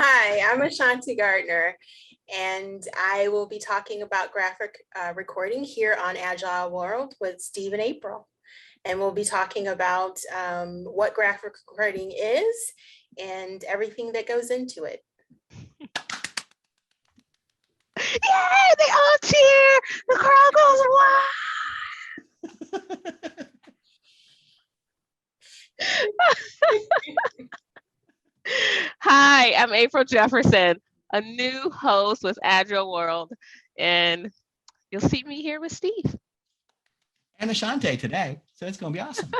Hi, I'm Ashanti Gardner, and I will be talking about graphic recording here on Agile World with Steve and April. And we'll be talking about what graphic recording is and everything that goes into it. Yay, they all cheer! The crowd goes wild! Hi, I'm April Jefferson, a new host with Agile World, and you'll see me here with Steve. And Ashanti today, so it's going to be awesome.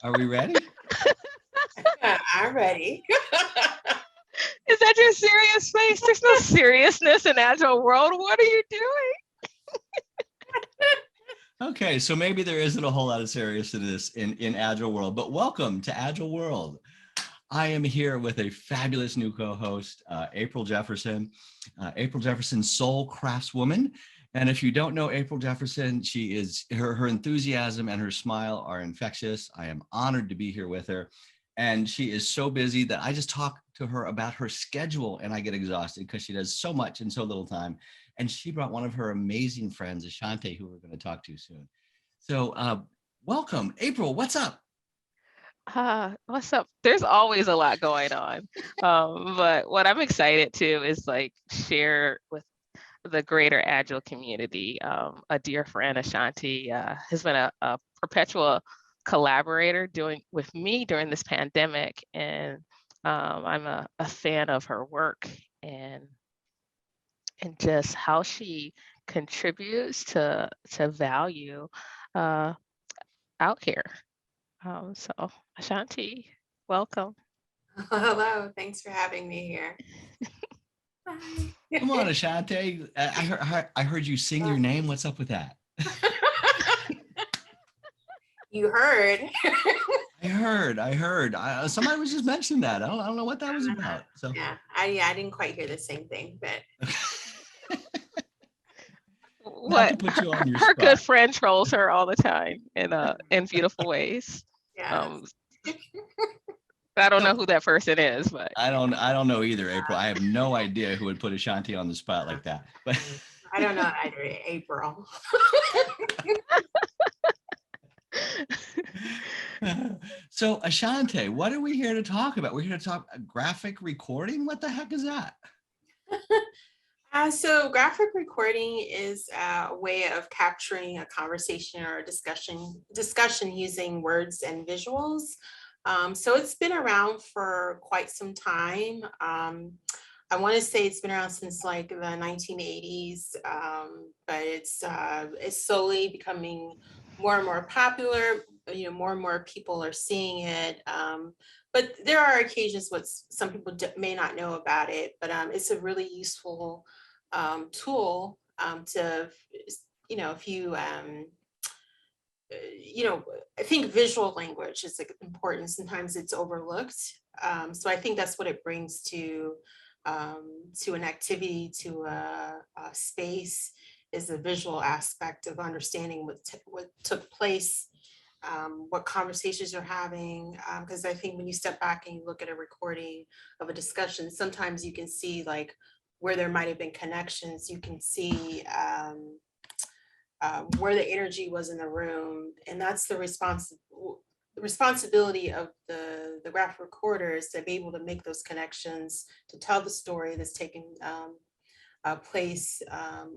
Are we ready? I'm ready. Is that your serious face? There's no seriousness in Agile World. What are you doing? Okay, so maybe there isn't a whole lot of seriousness in Agile World, but welcome to Agile World. I am here with a fabulous new co-host, April Jefferson. April Jefferson, soul craftswoman. And if you don't know April Jefferson, she is her enthusiasm and her smile are infectious. I am honored to be here with her. And she is so busy that I just talk to her about her schedule and I get exhausted because she does so much in so little time. And she brought one of her amazing friends, Ashanti, who we're going to talk to soon. So welcome, April, what's up? What's up? There's always a lot going on. But what I'm excited to is like share with the greater Agile community. A dear friend, Ashanti, has been a perpetual collaborator with me during this pandemic. And I'm a fan of her work and just how she contributes to value out here. So Ashanti, welcome. Hello, thanks for having me here. Bye. Come on, Ashanti. I heard you sing your name. What's up with that? You heard. I heard. Somebody was just mentioning that. I don't know what that was about. So yeah, I didn't quite hear the same thing, but not to put you on your her spot. good friend trolls her all the time in beautiful ways. yeah. I don't know who that person is, but I don't know either, April. I have no idea who would put Ashanti on the spot like that. But I don't know either, April. So Ashanti, what are we here to talk about? We're here to talk graphic recording. What the heck is that? So graphic recording is a way of capturing a conversation or a discussion using words and visuals. So it's been around for quite some time. I want to say it's been around since like the 1980s, but it's slowly becoming more and more popular. You know, more and more people are seeing it. But there are occasions what some people may not know about it, but it's a really useful tool to, if you, I think visual language is like important. Sometimes it's overlooked. So I think that's what it brings to an activity, to a space, is the visual aspect of understanding what took place, what conversations you're having. Because I think when you step back and you look at a recording of a discussion, sometimes you can see like where there might have been connections. You can see where the energy was in the room, and that's the responsibility of the graphic recorder, is to be able to make those connections, to tell the story that's taking place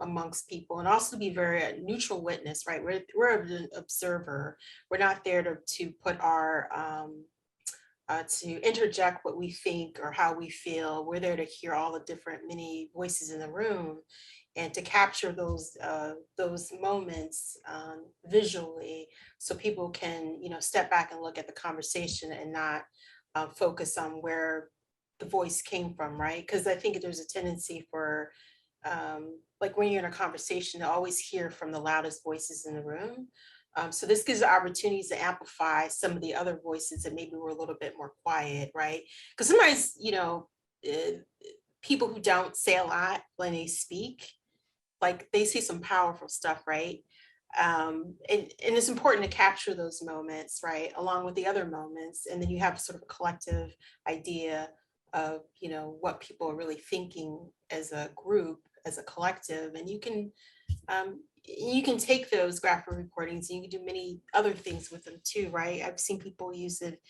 amongst people, and also be very neutral witness, right? We're an observer. We're not there to put our to interject what we think or how we feel. We're there to hear all the different many voices in the room and to capture those moments visually, so people can step back and look at the conversation and not focus on where the voice came from, right? Because I think there's a tendency for like when you're in a conversation to always hear from the loudest voices in the room. So this gives opportunities to amplify some of the other voices that maybe were a little bit more quiet, right? Because sometimes, people who don't say a lot when they speak, like they say some powerful stuff, right? And it's important to capture those moments, right, along with the other moments, and then you have sort of a collective idea of, what people are really thinking as a group, as a collective, and you can take those graphic recordings and you can do many other things with them too, right? I've seen people use it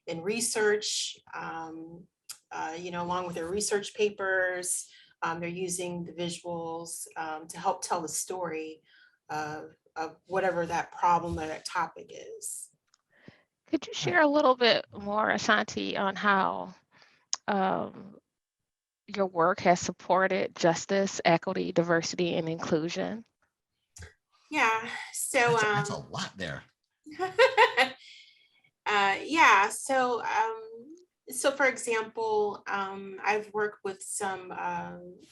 in research, along with their research papers. They're using the visuals to help tell the story of whatever that problem or that topic is. Could you share a little bit more, Ashanti, on how your work has supported justice, equity, diversity, and inclusion? Yeah, so That's a lot there. yeah, so for example, I've worked with some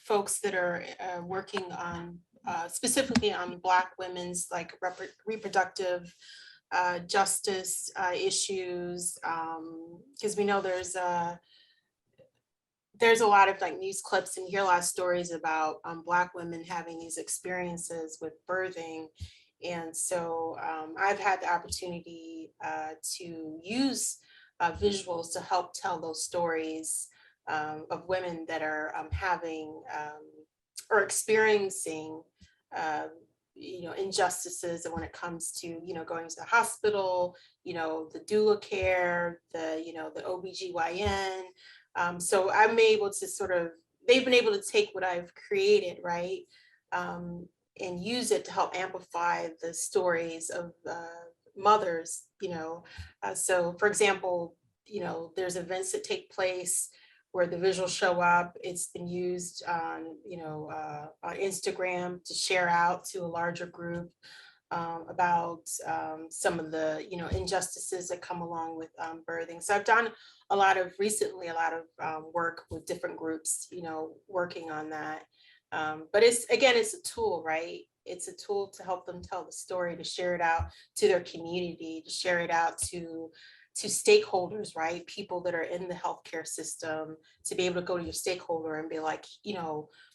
folks that are working on specifically on Black women's like reproductive justice issues, because we know there's a lot of like news clips and you hear a lot of stories about Black women having these experiences with birthing. And so I've had the opportunity to use visuals to help tell those stories of women that are having or experiencing injustices, and when it comes to going to the hospital, the doula care, the OBGYN. So I'm able to they've been able to take what I've created, right, and use it to help amplify the stories of mothers, so for example, there's events that take place where the visuals show up. It's been used on, on Instagram to share out to a larger group about some of the, injustices that come along with birthing. So I've done recently a lot of work with different groups, working on that. But it's a tool, right? It's a tool to help them tell the story, to share it out to their community, to share it out to stakeholders, right? People that are in the healthcare system, to be able to go to your stakeholder and be like,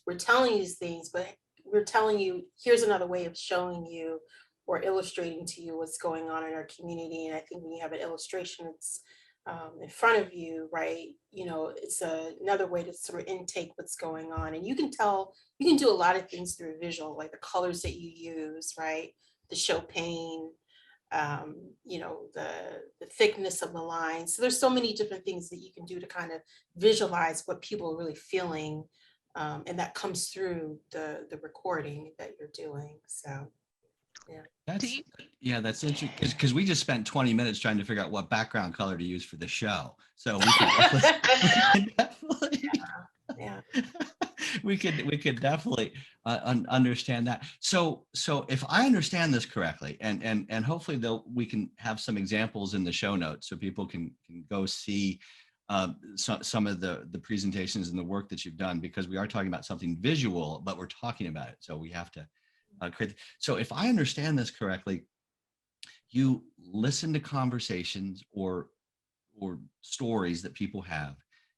we're telling you these things, but we're telling you, here's another way of showing you or illustrating to you what's going on in our community. And I think when you have an illustration that's in front of you, right, it's another way to sort of intake what's going on. And you can do a lot of things through a visual, like the colors that you use, right, to show pain, the thickness of the line. So there's so many different things that you can do to kind of visualize what people are really feeling. And that comes through the recording that you're doing. So, yeah. That's interesting because we just spent 20 minutes trying to figure out what background color to use for the show. So we could definitely yeah. we could definitely understand that. So if I understand this correctly, and hopefully we can have some examples in the show notes so people can go see some of the presentations and the work that you've done, because we are talking about something visual, but we're talking about it, so we have to create. So if I understand this correctly, you listen to conversations or stories that people have.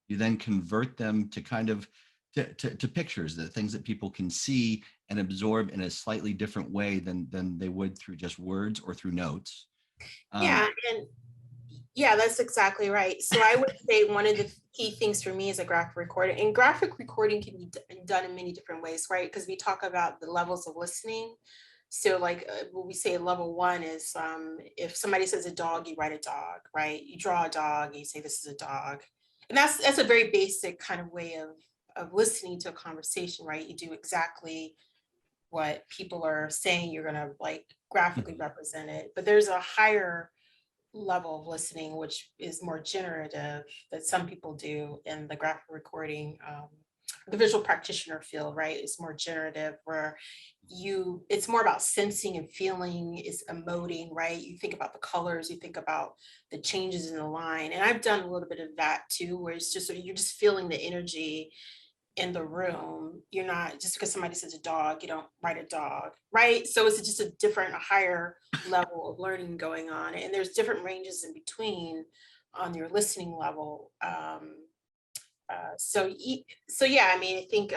You then convert them to kind of to pictures, the things that people can see and absorb in a slightly different way than they would through just words or through notes. Yeah, that's exactly right. So I would say one of the key things for me is a graphic recording, and graphic recording can be done in many different ways, right? Because we talk about the levels of listening. So like what we say level one is if somebody says a dog, you write a dog, right? You draw a dog and you say this is a dog. And that's a very basic kind of way of listening to a conversation, right? You do exactly what people are saying, you're gonna like graphically represent it. But there's a higher level of listening, which is more generative, that some people do in the graphic recording, the visual practitioner field, right? It's more generative, where it's more about sensing and feeling, is emoting, right? You think about the colors, you think about the changes in the line. And I've done a little bit of that too, where it's just, you're just feeling the energy in the room. You're not, just because somebody says a dog, you don't write a dog, right? So it's just a different, a higher level of learning going on. And there's different ranges in between on your listening level. So yeah, I mean, I think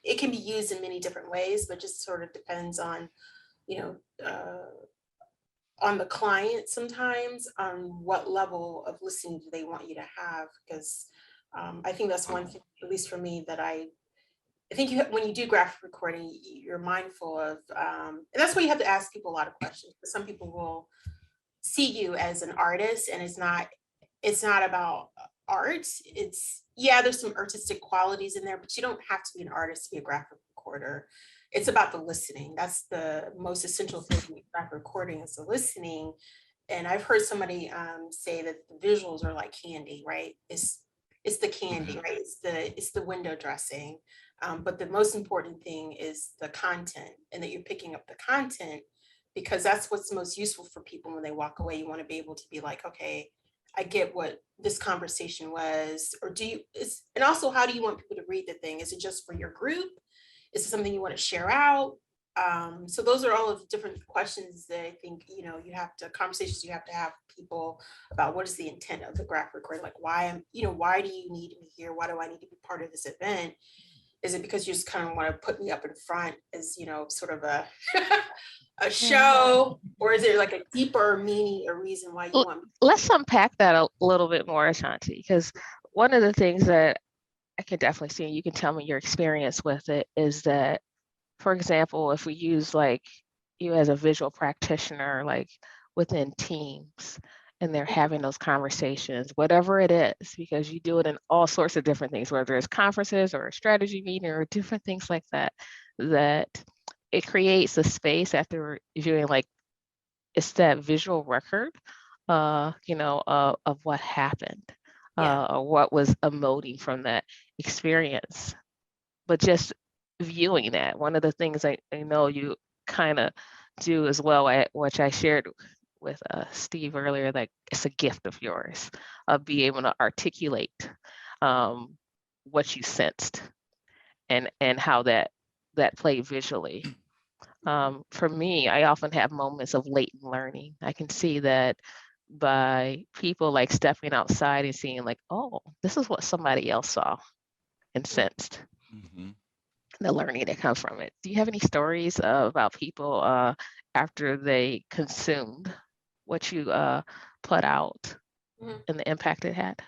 it can be used in many different ways, but just sort of depends on, you know, on the client sometimes, on what level of listening do they want you to have, because I think that's one thing, at least for me, that I think when you do graphic recording, you're mindful of, and that's why you have to ask people a lot of questions, because some people will see you as an artist, and it's not about art. It's, yeah, there's some artistic qualities in there, but you don't have to be an artist to be a graphic recorder. It's about the listening. That's the most essential thing in graphic recording, is the listening. And I've heard somebody say that the visuals are like candy, right? It's the candy, right? It's the window dressing. But the most important thing is the content, and that you're picking up the content, because that's what's most useful for people when they walk away. You want to be able to be like, okay, I get what this conversation was. Or and also, how do you want people to read the thing? Is it just for your group? Is it something you want to share out? So those are all of the different questions that I think, conversations you have to have with people about what is the intent of the graphic recording? Like, why do you need me here? Why do I need to be part of this event? Is it because you just kind of want to put me up in front as, sort of a a show, or is there like a deeper meaning or reason why you want me? Let's unpack that a little bit more, Ashanti, because one of the things that I can definitely see, and you can tell me your experience with it, is that, for example, if we use like you as a visual practitioner, like within teams, and they're having those conversations, whatever it is, because you do it in all sorts of different things, whether it's conferences or a strategy meeting or different things like that, that it creates a space after viewing, like it's that visual record, of what happened, or what was emoting from that experience. But just viewing that, one of the things I know you kind of do as well, which I shared with Steve earlier, like it's a gift of yours, of being able to articulate what you sensed and how that played visually. For me, I often have moments of latent learning. I can see that by people like stepping outside and seeing like, oh, this is what somebody else saw and sensed. Mm-hmm. The learning that comes from it. Do you have any stories about people after they consumed what you put out and the impact it had?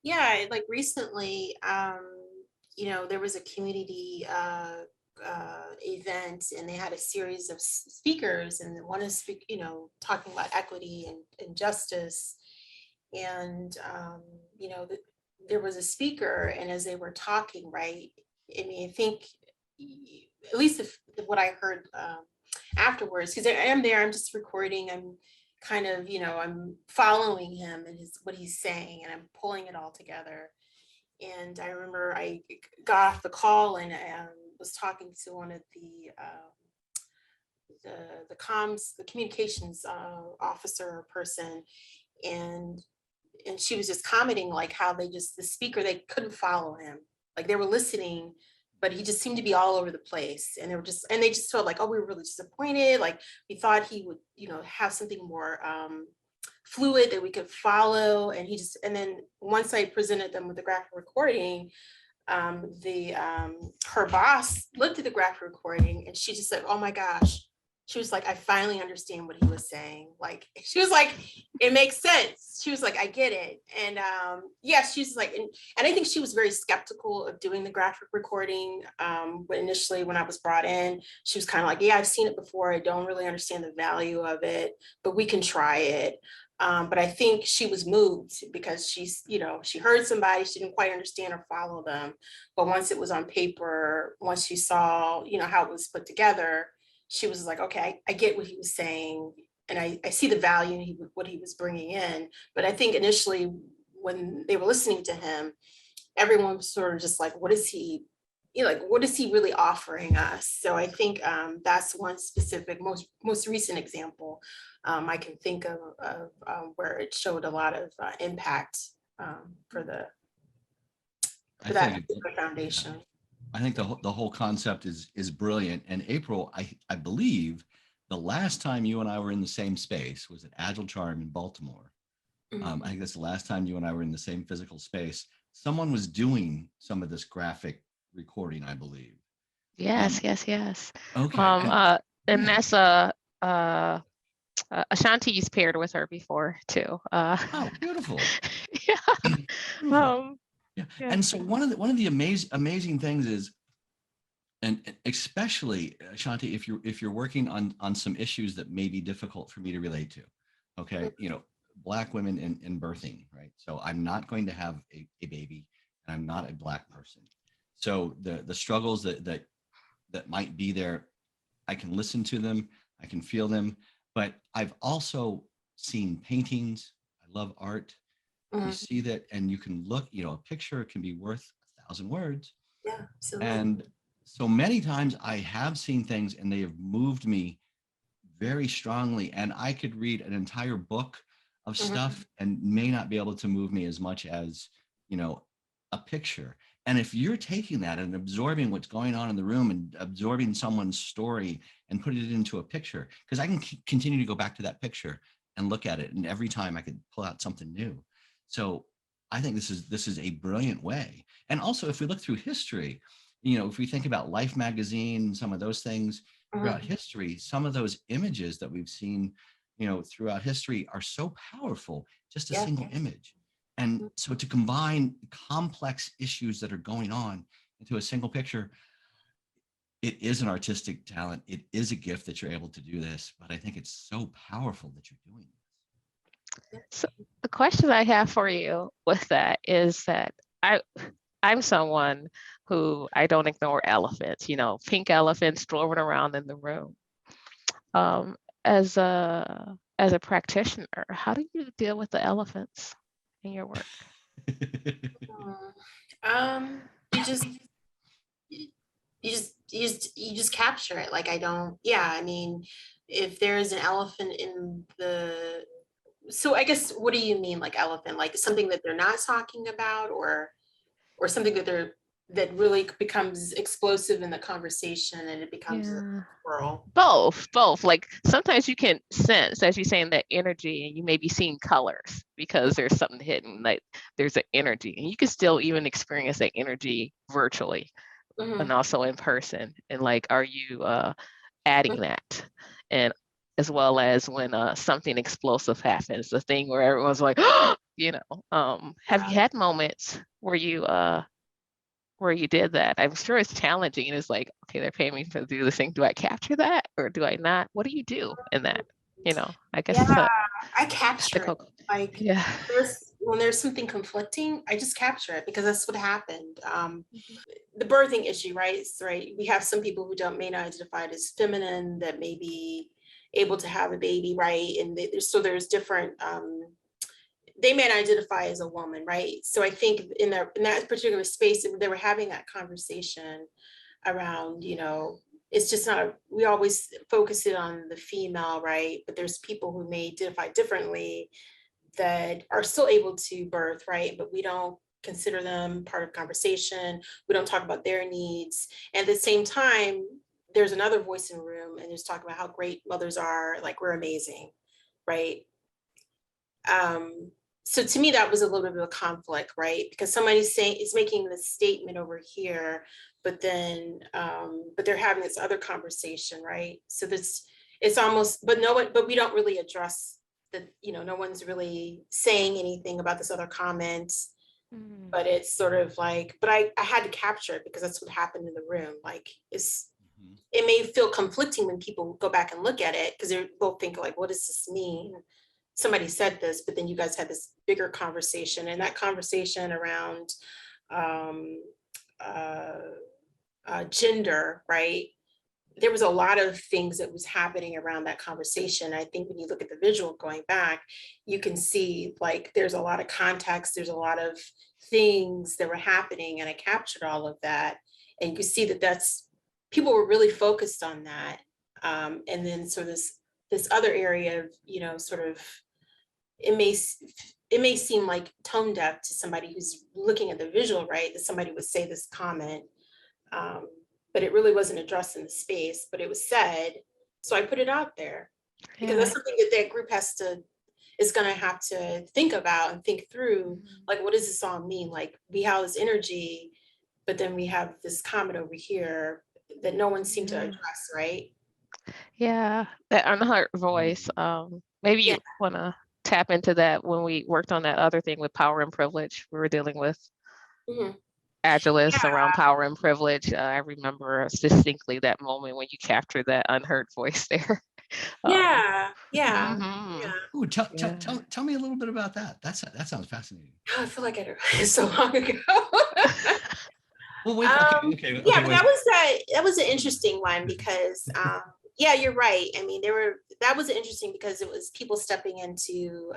Yeah, like recently, there was a community event, and they had a series of speakers, and one is talking about equity and justice. And there was a speaker, and as they were talking, right, I mean, I think, at least what I heard afterwards, because I am there, I'm just recording, I'm kind of, I'm following him and what he's saying, and I'm pulling it all together. And I remember I got off the call, and was talking to one of the communications officer person, and she was just commenting like how the speaker, they couldn't follow him, like they were listening, but he just seemed to be all over the place, and they just felt like, oh, we were really disappointed, like we thought he would have something more fluid that we could follow. And then once I presented them with the graphic recording, her boss looked at the graphic recording, and she just said, oh my gosh, she was like, I finally understand what he was saying. Like, she was like, it makes sense. She was like, I get it. And she's like, and I think she was very skeptical of doing the graphic recording. But initially when I was brought in, she was kind of like, yeah, I've seen it before. I don't really understand the value of it, but we can try it. But I think she was moved because she heard somebody, she didn't quite understand or follow them. But once it was on paper, once she saw, how it was put together, she was like, okay, I get what he was saying, and I see the value in what he was bringing in. But I think initially when they were listening to him, everyone was sort of just like, what is he really offering us? So I think that's one specific, most recent example I can think of where it showed a lot of impact for for that foundation. I think the whole concept is brilliant. And April, I believe the last time you and I were in the same space was at Agile Charm in Baltimore. I think that's the last time you and I were in the same physical space. Someone was doing some of this graphic recording, I believe. Yes. Okay. And that's Ashanti's paired with her before too. Oh, beautiful. Yeah. Beautiful. Yeah. Yeah. And so one of the amazing things is, and especially Ashanti, if you're working on some issues that may be difficult for me to relate to, okay, Black women in birthing, right? So I'm not going to have a baby, and I'm not a Black person. So the struggles that might be there, I can listen to them, I can feel them, but I've also seen paintings. I love art. You see that, and you can look, a picture can be worth 1,000 words. Yeah, absolutely. And so many times I have seen things and they have moved me very strongly, and I could read an entire book of stuff and may not be able to move me as much as, a picture. And if you're taking that and absorbing what's going on in the room and absorbing someone's story and putting it into a picture, because I can continue to go back to that picture and look at it, and every time I could pull out something new. So I think this is a brilliant way. And also, if we look through history, if we think about Life magazine, some of those things throughout history, some of those images that we've seen, throughout history are so powerful, just a single image. And so to combine complex issues that are going on into a single picture, it is an artistic talent. It is a gift that you're able to do this, but I think it's so powerful that you're doing this. So the question I have for you with that is that I'm someone who I don't ignore elephants, pink elephants strolling around in the room. As a practitioner, how do you deal with the elephants in your work? You just capture it. Like, I mean, if there's an elephant in the, so I guess, what do you mean, like elephant, like something that they're not talking about, or something that really becomes explosive in the conversation and it becomes a swirl? Both. Like sometimes you can sense, as you're saying, that energy, and you may be seeing colors because there's something hidden, like there's an energy, and you can still even experience that energy virtually and also in person. And like, are you adding that? And as well as when something explosive happens, the thing where everyone's like, have you had moments where you did that? I'm sure it's challenging. And it's like, okay, they're paying me to do this thing. Do I capture that or do I not? What do you do in that? I guess. I capture it. Like, when there's something conflicting, I just capture it, because that's what happened. The birthing issue, right? We have some people who may not identify as feminine, that may be able to have a baby, right? And there's different, they may not identify as a woman, right? So I think in that particular space, they were having that conversation around, it's just not, we always focus it on the female, right? But there's people who may identify differently that are still able to birth, right? But we don't consider them part of conversation. We don't talk about their needs. And at the same time, there's another voice in the room and just talking about how great mothers are, like we're amazing, right? So to me, that was a little bit of a conflict, right? Because somebody's is making this statement over here, but then, but they're having this other conversation, right? So it's almost, but we don't really address that, no one's really saying anything about this other comment, but it's sort of like, but I had to capture it because that's what happened in the room. Like, it may feel conflicting when people go back and look at it, because they'll think like, what does this mean? Somebody said this, but then you guys had this bigger conversation, and that conversation around gender, right? There was a lot of things that was happening around that conversation. I think when you look at the visual going back, you can see like there's a lot of context, there's a lot of things that were happening, and I captured all of that. And you can see that people were really focused on that. And then so this other area of, sort of, it may it may seem like tone deaf to somebody who's looking at the visual, right? That somebody would say this comment, but it really wasn't addressed in the space, but it was said. So I put it out there because Yeah. that's something that that group is going to have to think about and think through. Like, what does this all mean? Like, we have this energy, but then we have this comment over here that no one seemed to address, right? Yeah, that unheard voice. Maybe Yeah. you want to tap into that when we worked on that other thing with power and privilege. We were dealing with Mhm. Agilists around power and privilege. I remember distinctly that moment when you captured that unheard voice there. Yeah. Yeah. Mhm. Ooh, Yeah. tell me a little bit about that. That sounds fascinating. I feel like it's so long ago. Well, wait, okay, Yeah, but wait. that was an interesting one because yeah, you're right. I mean, that was interesting because it was people stepping into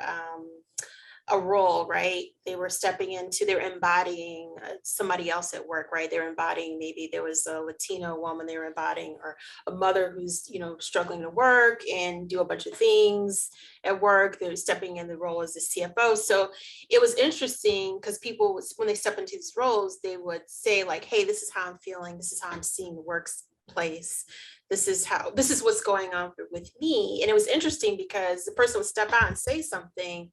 a role, right? They were stepping into, they were embodying somebody else at work, right? They were embodying, maybe there was a Latino woman they were embodying, or a mother who's, you know, struggling to work and do a bunch of things at work. They're stepping in the role as a CFO. So it was interesting because people, when they step into these roles, they would say like, hey, this is how I'm feeling. This is how I'm seeing the workplace. This is what's going on with me. And it was interesting because the person would step out and say something,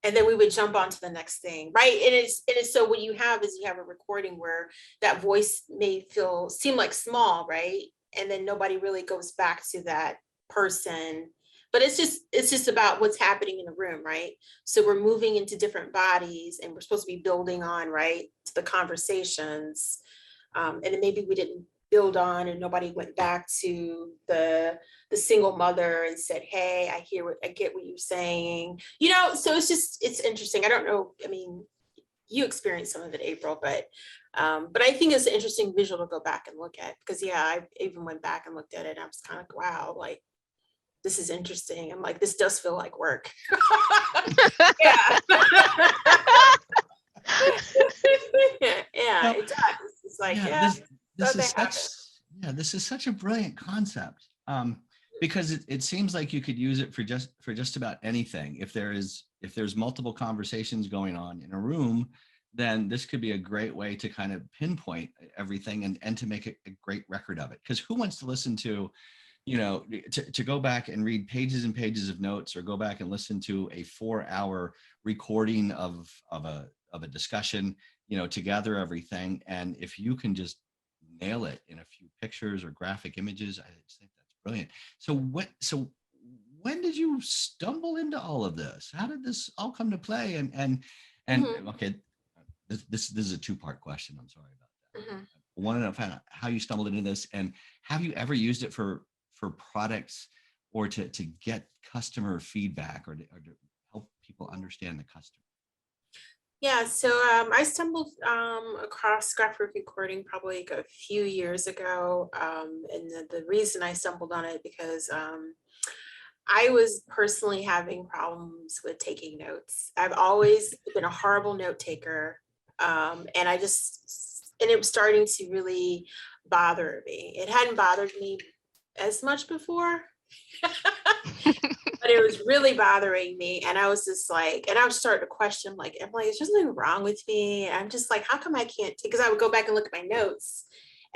and then we would jump on to the next thing, right? And it's so what you have is you have a recording where that voice may seem like small, right? And then nobody really goes back to that person. But it's just about what's happening in the room, right? So we're moving into different bodies and we're supposed to be building on, right, to the conversations. And then maybe we didn't build on and nobody went back to the single mother and said, hey, I get what you're saying, you know. So it's interesting. I don't know, I mean, you experienced some of it, April, but I think it's an interesting visual to go back and look at, because yeah, I even went back and looked at it and I was kind of like, wow, like this is interesting. I'm like, this does feel like work. Yeah. Yeah, it does. It's like, this is such a brilliant concept, because it seems like you could use it for just about anything. If there's multiple conversations going on in a room, then this could be a great way to kind of pinpoint everything and to make a great record of it. Because who wants to listen to, you know, to go back and read pages and pages of notes, or go back and listen to a 4-hour recording of a discussion, you know, to gather everything. And if you can just nail it in a few pictures or graphic images, I just think that's brilliant. So when did you stumble into all of this? How did this all come to play? And okay, this is a 2-part question. I'm sorry about that. I want to know, find out how you stumbled into this, and have you ever used it for products, or to get customer feedback, or to help people understand the customer? Yeah, so I stumbled across graphic recording probably like a few years ago. And the reason I stumbled on it because I was personally having problems with taking notes. I've always been a horrible note taker. And and it was starting to really bother me. It hadn't bothered me as much before. But it was really bothering me. And I was just like, and I was starting to question, like, I'm like, is there something wrong with me? And I'm just like, how come I can't take, because I would go back and look at my notes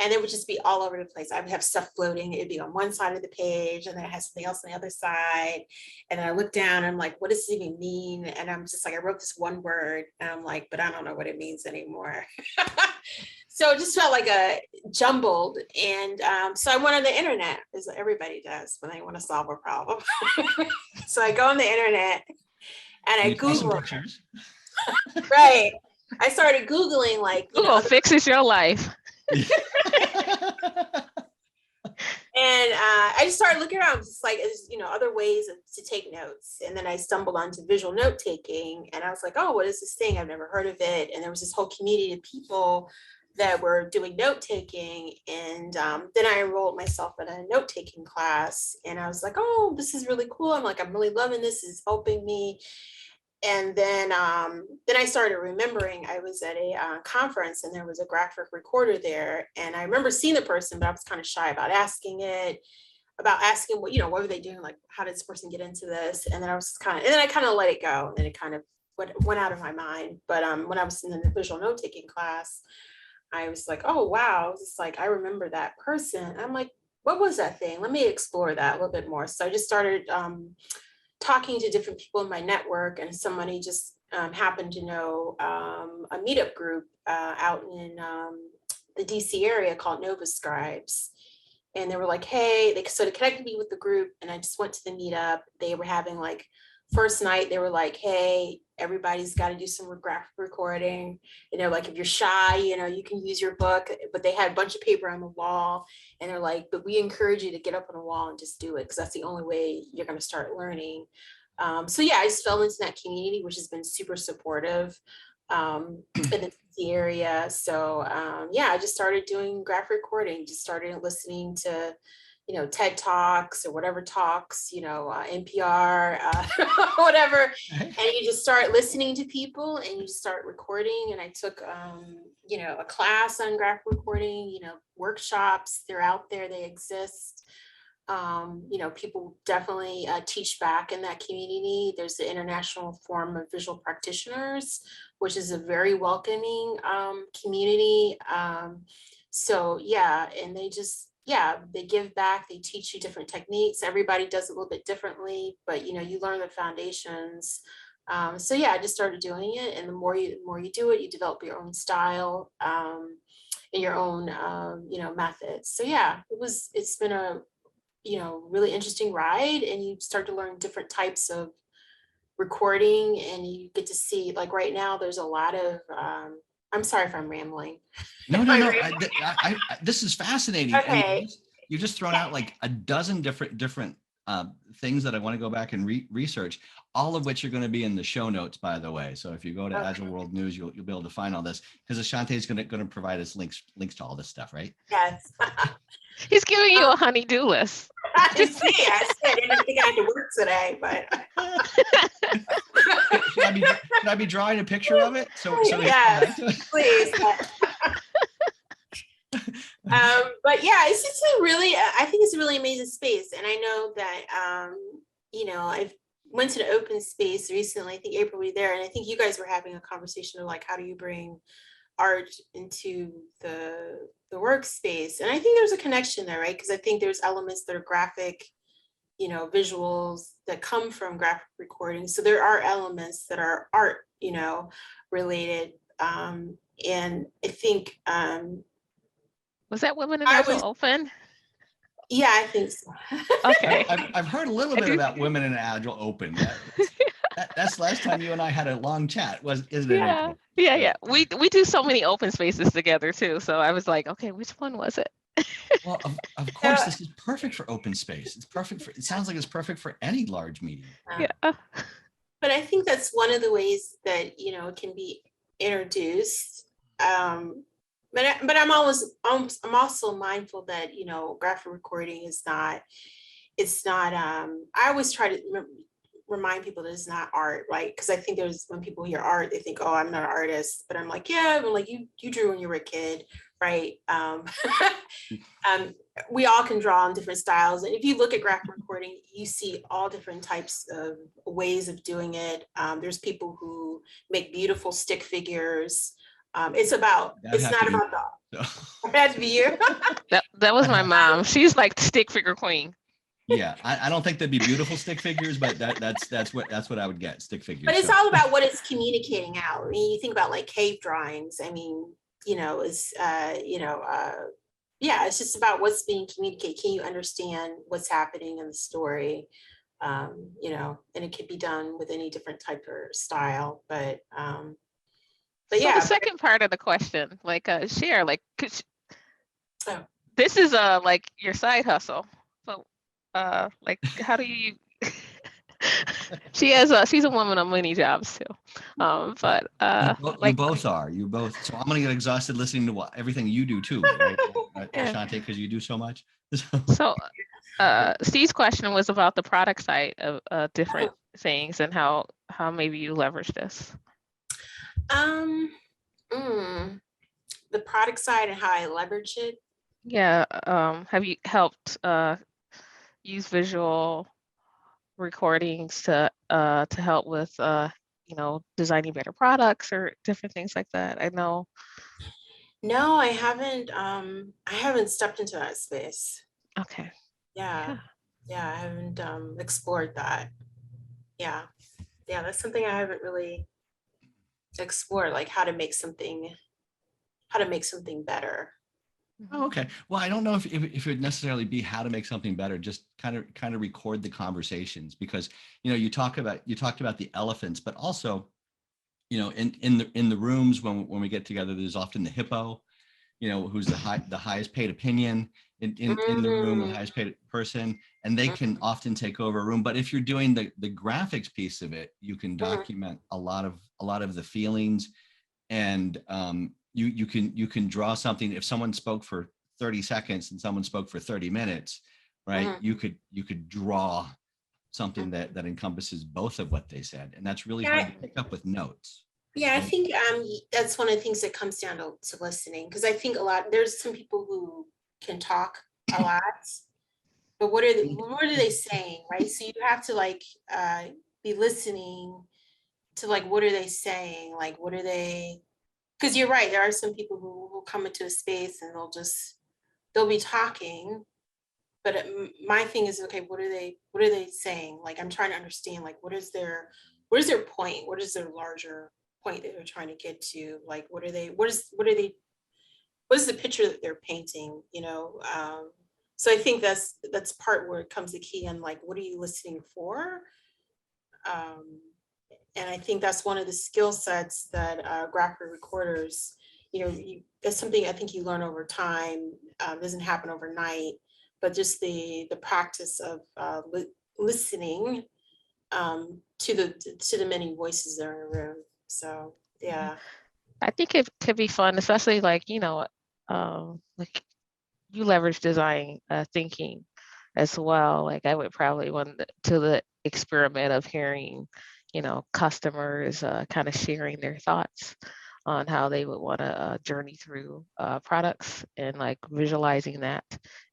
and it would just be all over the place. I would have stuff floating. It'd be on one side of the page and then I had something else on the other side. And then I look down and I'm like, what does this even mean? And I'm just like, I wrote this one word and I'm like, but I don't know what it means anymore. So it just felt like a jumbled. And so I went on the internet, as everybody does when they want to solve a problem. So I go on the internet and I Google. Right. I started Googling, like, Google fixes your life. And I just started looking around, just like, you know, other ways to take notes. And then I stumbled onto visual note taking and I was like, oh, what is this thing? I've never heard of it. And there was this whole community of people that were doing note taking. And then I enrolled myself in a note taking class and I was like, oh, this is really cool. I'm like, I'm really loving this. It's helping me. And then I started remembering I was at a conference and there was a graphic recorder there. And I remember seeing the person, but I was kind of shy about asking what, you know, what were they doing? Like, how did this person get into this? And then I was and then I kind of let it go. And then it kind of went out of my mind. But when I was in the visual note-taking class, I was like, oh, wow. It's like, I remember that person. I'm like, what was that thing? Let me explore that a little bit more. So I just started talking to different people in my network, and somebody just happened to know a meetup group out in the DC area called Nova Scribes. And they were like, hey, they sort of connected me with the group, and I just went to the meetup. They were having like, first night, they were like, hey, everybody's got to do some graphic recording. And they're like, if you're shy, you know, you can use your book. But they had a bunch of paper on the wall, and they're like, but we encourage you to get up on the wall and just do it, because that's the only way you're going to start learning. So yeah, I just fell into that community, which has been super supportive in the DC area. So yeah, I just started doing graphic recording, just started listening to, you know, TED Talks or whatever talks, you know, NPR, whatever. And you just start listening to people, and you start recording. And I took, you know, a class on graphic recording, you know, workshops. They're out there, they exist. You know, people definitely teach back in that community. There's the International Forum of Visual Practitioners, which is a very welcoming community. So yeah, and they just, yeah, they give back, they teach you different techniques. Everybody does it a little bit differently, but you know, you learn the foundations. So yeah, I just started doing it, and the more you do it, you develop your own style and your own you know, methods. So yeah, it's been a, you know, really interesting ride, and you start to learn different types of recording, and you get to see, like right now, there's a lot of I'm sorry if I'm rambling. No. This is fascinating. Okay. And you just thrown out like a dozen different things that I want to go back and research, all of which are going to be in the show notes, by the way. So if you go to Agile World News, you'll be able to find all this, because Ashanti is going to provide us links to all this stuff, right? Yes. He's giving you a honey-do list. I said I didn't think I had to work today, but should I be drawing a picture of it? So yes, please. But yeah, it's just a really, I think it's a really amazing space. And I know that, you know, I went to the open space recently. I think April was there, and I think you guys were having a conversation of like, how do you bring art into the workspace? And I think there's a connection there, right? Because I think there's elements that are graphic, you know, visuals that come from graphic recording. So there are elements that are art, you know, related. And I think was that Women in Agile Open? Yeah, I think so. Okay. I've heard a little bit about Women in Agile Open. That's last time you and I had a long chat, isn't it? Yeah. We do so many open spaces together too. So I was like, okay, which one was it? Well, of course, this is perfect for open space. It's perfect for, it sounds like it's perfect for any large medium. Yeah. But I think that's one of the ways that, you know, it can be introduced. But I'm also mindful that, you know, graphic recording is not, it's not, I always try to remind people that it's not art, right? Because I think there's, when people hear art, they think, oh, I'm not an artist. But I'm like, yeah, I'm like, you drew when you were a kid, right? We all can draw in different styles. And if you look at graphic recording, you see all different types of ways of doing it. There's people who make beautiful stick figures. It's not about that. It has to be you. that was my mom. She's like stick figure queen. Yeah, I don't think they'd be beautiful stick figures, but that's what I would get, stick figures. But it's all about what it's communicating out. I mean, you think about like cave drawings. I mean, you know, it's yeah, it's just about what's being communicated. Can you understand what's happening in the story? You know, and it could be done with any different type of style, but yeah. So the second part of the question, like share, like this is like your side hustle. So like how do you she's a woman on many jobs too. But you both are. So I'm gonna get exhausted listening to everything you do too, right? Ashanti, because you do so much. So Steve's question was about the product side of different things and how maybe you leverage this. The product side and how I leverage it. Yeah. Have you helped use visual recordings to help with designing better products or different things like that? I know. No, I haven't. I haven't stepped into that space. Okay. Yeah, Yeah. yeah, I haven't explored that. Yeah, yeah, that's something I haven't really explored, like how to make something better. Oh, okay. Well, I don't know if it would necessarily be how to make something better, just kind of record the conversations, because you talked about the elephants, but also in the rooms when we get together, there's often the hippo, who's the highest paid opinion in the room, the Mm, highest paid person, and they can often take over a room. But if you're doing the graphics piece of it, you can mhm, document a lot of the feelings, and you can draw something. If someone spoke for 30 seconds and someone spoke for 30 minutes, right? mhm. You could draw something that encompasses both of what they said, and that's really hard Yeah, to pick up with notes, yeah, I right? think that's one of the things that comes down to listening, because I think there's some people who can talk a lot, but what are they saying, right? So you have to like be listening to like what are they saying, like what are they, because you're right, there are some people who will come into a space and they'll be talking, but my thing is, okay, what are they saying? Like I'm trying to understand, like what is their point, what is their larger point that they're trying to get to, like what is the picture that they're painting, so I think that's part where it comes the key on like what are you listening for. um, and I think that's one of the skill sets that graphic recorders, that's something I think you learn over time. Doesn't happen overnight, but just the practice of listening to the many voices that are in a room. So Yeah. yeah. I think it could be fun, especially like, like you leverage design thinking as well. Like I would probably want to the experiment of hearing, customers kind of sharing their thoughts on how they would want to journey through products, and like visualizing that,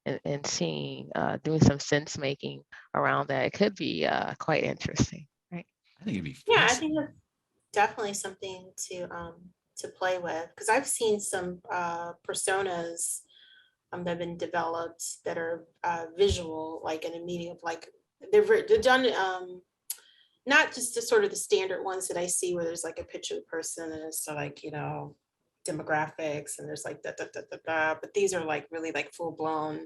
and seeing, doing some sense making around that. It could be quite interesting, right? I think it'd be Yeah, I think fascinating. that's definitely something to play with, because I've seen some personas that have been developed that are visual, like in a medium of like they're done not just the sort of the standard ones that I see where there's like a picture of the person and it's like, demographics and there's like da, but these are like really like full blown,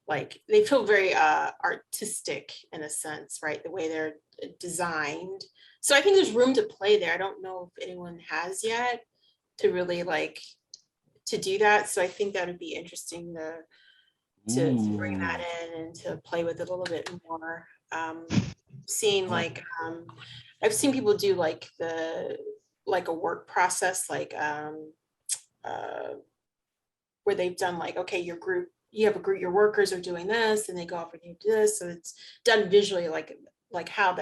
like they feel very artistic in a sense, right? The way they're designed. So I think there's room to play there. I don't know if anyone has yet to really like to do that. So I think that would be interesting to bring that Ooh. in and to play with it a little bit more. Seeing Well, like I've seen people do like a work process, like uh, where they've done like, okay, you have a group, your workers are doing this and they go off and you do this. So it's done visually, like how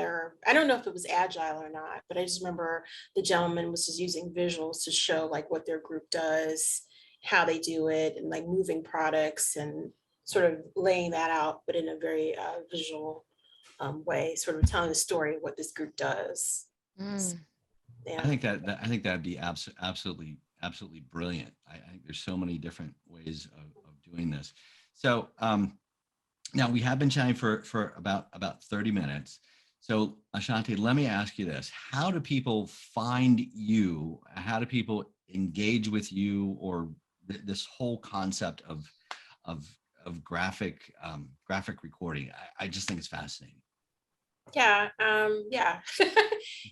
I don't know if it was agile or not, but I just remember the gentleman was just using visuals to show like what their group does, how they do it, and like moving products and sort of laying that out, but in a very visual way, sort of telling the story of what this group does. Mm. I Yeah. think I think that'd be absolutely brilliant. I think there's so many different ways of doing this. So now we have been chatting for about 30 minutes. So Ashanti, let me ask you this: how do people find you? How do people engage with you, or this whole concept of graphic recording? I just think it's fascinating. Yeah.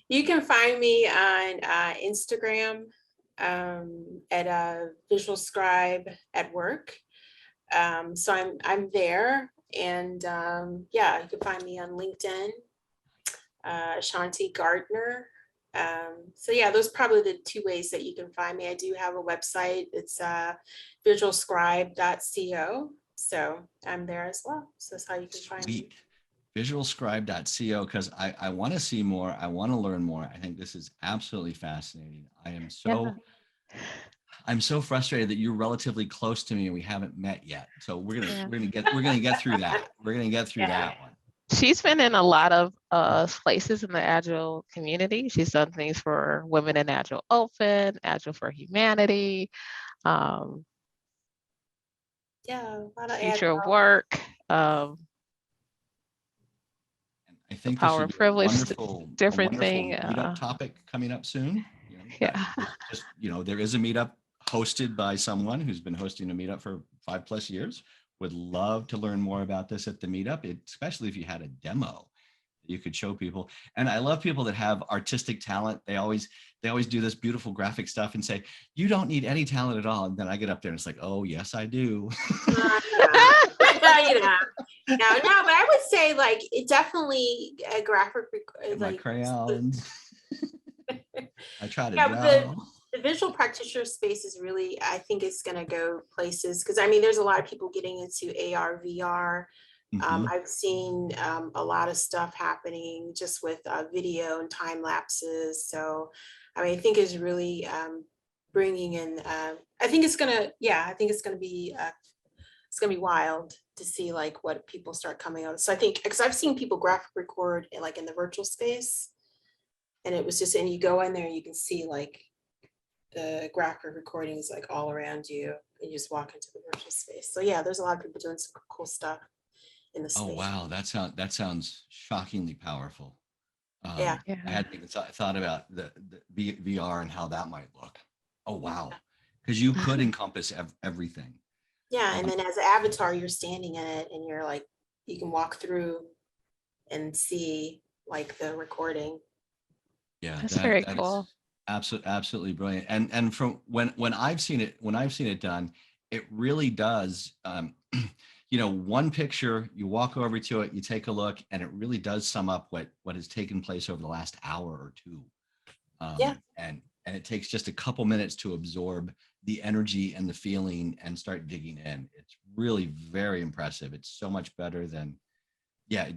You can find me on Instagram at Visual Scribe at Work. So I'm there, and yeah, you can find me on LinkedIn, Ashanti Gardner. So yeah, those are probably the two ways that you can find me. I do have a website. It's visualscribe.co. So I'm there as well. So that's how you can find me. Sweet. Visualscribe.co, because I want to see more. I want to learn more. I think this is absolutely fascinating. Yeah. I'm so frustrated that you're relatively close to me and we haven't met yet. So we're gonna Yeah. we're gonna get we're gonna get through that. We're gonna get through Yeah. that one. She's been in a lot of places in the Agile community. She's done things for Women in Agile Open, Agile for Humanity, um, Yeah, a lot of Future of agile. Work, I The think this Power would and be Privilege, a different wonderful thing. meetup topic coming up soon. Yeah. There is a meetup hosted by someone who's been hosting a meetup for 5+ years. Would love to learn more about this at the meetup, especially if you had a demo that you could show people. And I love people that have artistic talent. They always do this beautiful graphic stuff and say, you don't need any talent at all. And then I get up there and it's like, oh, yes, I do. You know. No, but I would say like it definitely a graphic Get my like crayons. I try to yeah, draw. the visual practitioner space is really, I think it's going to go places because I mean, there's a lot of people getting into AR, VR. Mhm. I've seen a lot of stuff happening just with video and time lapses. So, I mean, I think it's really bringing in. I think it's gonna, yeah, I think it's gonna be wild to see like what people start coming out. So I think because I've seen people graphic record like in the virtual space, and it was just, and you go in there and you can see like the graphic recordings like all around you, and you just walk into the virtual space. So yeah, there's a lot of people doing some cool stuff in the Oh space. wow, that sounds shockingly powerful. Yeah. I Yeah. hadn't even thought about the VR and how that might look. Oh wow, because you could encompass everything. Yeah. And Um, then as an avatar, you're standing in it and you're like, you can walk through and see like the recording. yeah, That's that very that cool. is absolutely brilliant. And from when I've seen it done, it really does. One picture, you walk over to it, you take a look, and it really does sum up what has taken place over the last hour or two. Yeah. And it takes just a couple minutes to absorb the energy and the feeling and start digging in. It's really very impressive. It's so much better than, yeah.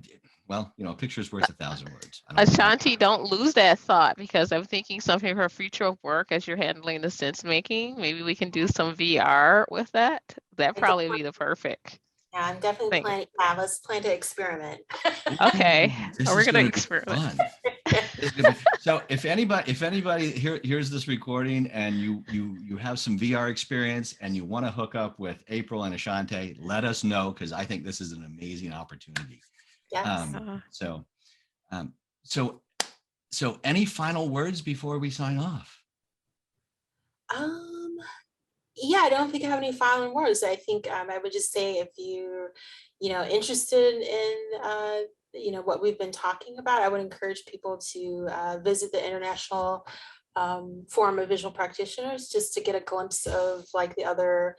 Well, a picture's worth 1,000 words. I don't know about Ashanti, don't lose that thought because I'm thinking something for future of work as you're handling the sense making. Maybe we can do some VR with that. That'd I probably definitely, be the perfect yeah, I'm definitely thing. planning, yeah, let's plan to experiment. Okay, this we're is gonna going to be experiment. fun. It's gonna be, so if anybody hears this recording and you have some VR experience and you want to hook up with April and Ashanti, let us know because I think this is an amazing opportunity. Yes. Um, so um, so so any final words before we sign off? Um, yeah, I don't think I have any final words. I think I would just say if you're, interested in, what we've been talking about, I would encourage people to visit the International Forum of Visual Practitioners just to get a glimpse of like the other,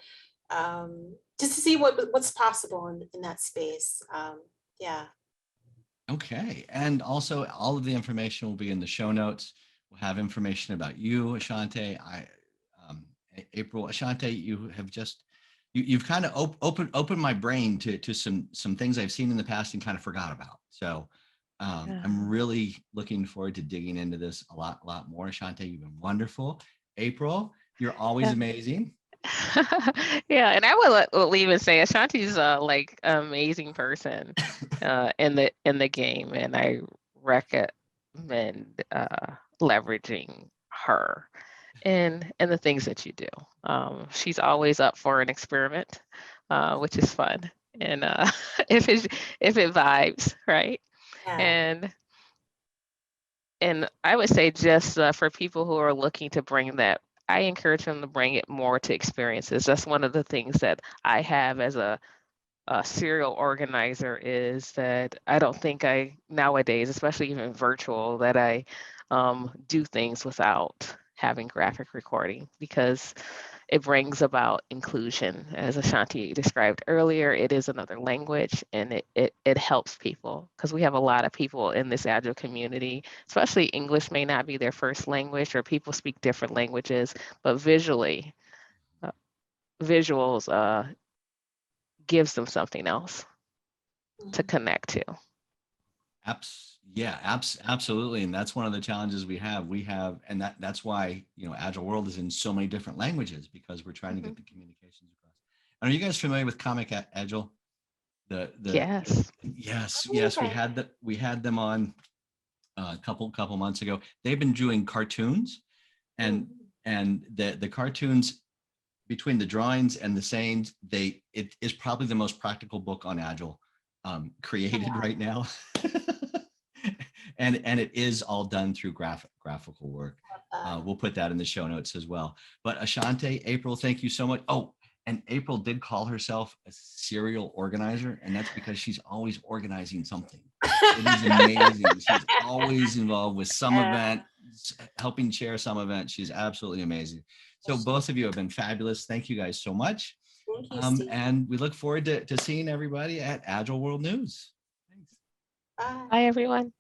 just to see what's possible in that space. Yeah. Okay. And also all of the information will be in the show notes. We'll have information about you, Ashanti. Um, April, Ashanti, you have just, you've kind of opened my brain to some things I've seen in the past and kind of forgot about. So I'm really looking forward to digging into this a lot more. Ashanti, you've been wonderful. April, you're always Yeah. amazing. Yeah, and I will even say Ashanti's like amazing person in the game, and I recommend leveraging her in the things that you do. She's always up for an experiment, which is fun, and if it vibes, right? Yeah. And I would say just for people who are looking to bring that, I encourage them to bring it more to experiences. That's one of the things that I have as a serial organizer is that I don't think nowadays, especially even virtual, that I do things without having graphic recording because it brings about inclusion. As Ashanti described earlier, it is another language and it helps people because we have a lot of people in this Agile community, especially English may not be their first language or people speak different languages, but visuals gives them something else to connect to. Absolutely. And that's one of the challenges we have. And that's why, Agile World is in so many different languages because we're trying to get the communications across. Are you guys familiar with Comic Agile? Yes. Yes, we had them on a couple months ago. They've been doing cartoons, and the cartoons, between the drawings and the sayings, it is probably the most practical book on Agile created right now. and it is all done through graphical work. We'll put that in the show notes as well. But Ashanti, April, thank you so much. Oh, and April did call herself a serial organizer, and that's because she's always organizing something. It is amazing. She's always involved with some event, helping chair some event. She's absolutely amazing. So both of you have been fabulous. Thank you guys so much. Thank you, Steve. And we look forward to seeing everybody at Agile World News. Thanks. Bye. Bye, everyone.